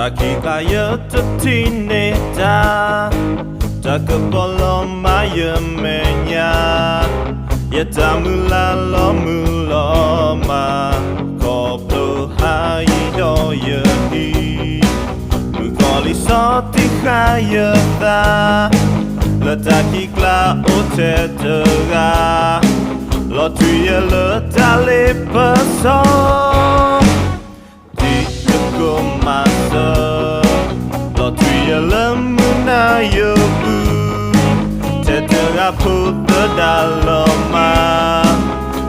Dakika yatineta Takapoloma yemenya Yatamula lomuloma Koplo haido yehi Mukoli soti hayata Latakikla otetera Lotuye letale paso Masa Lotuye lemuna yobu Tetera puta daloma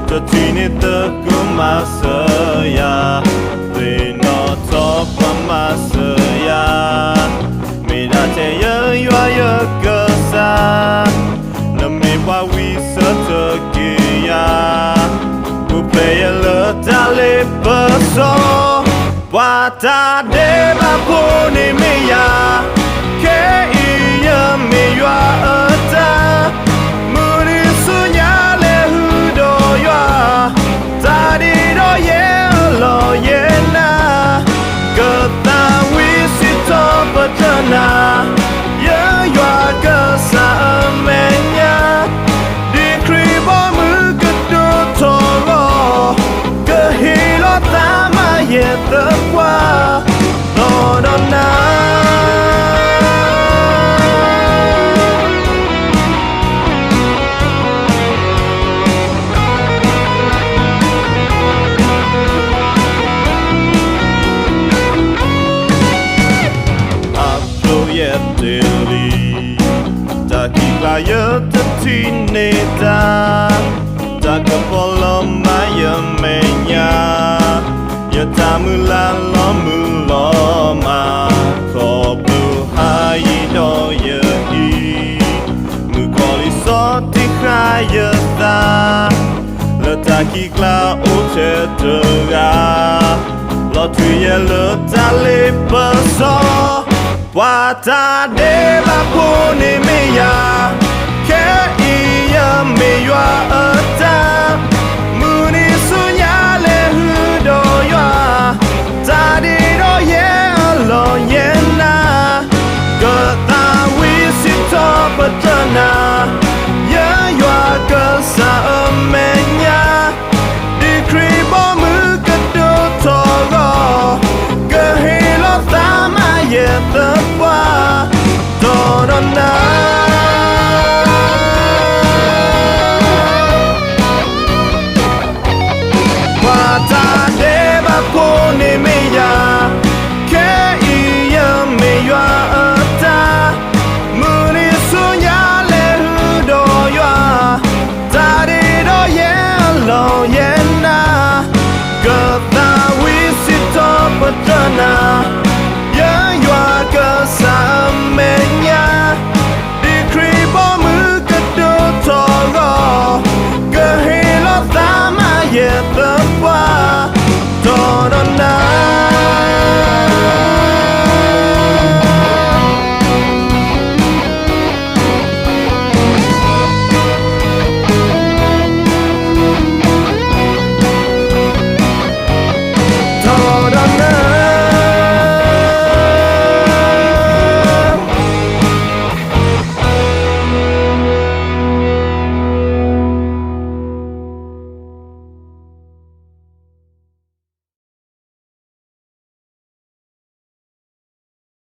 Tatini teku masa ya Lino topa masa ya Midate ya yua ya kesa Nami wawi setekia Upaya letale peso Wata deba puni miya Ke iya miwa eta Muri sunya le hudo yua Tadi do ye lo ye na Keta wisito petana Ye yua kesa amenya Di kribo mukedu toro Kehilo tama ye tekwa No no na Aplo ye deli Takikla ye tetineta Takapoloma ye menya Yatamula lomuloma Koplu haido yehi Mukoli soti hayata Letakikla otetera Lotuye letale peso Wata deba puni miya Ke iya miwa eta Muni sunya le hudo yua Tadi do ye lo ye na Keta wisito petana Ye yua kesa amenya Di kribo mukedu toro Kehilo tama ye tepa Todona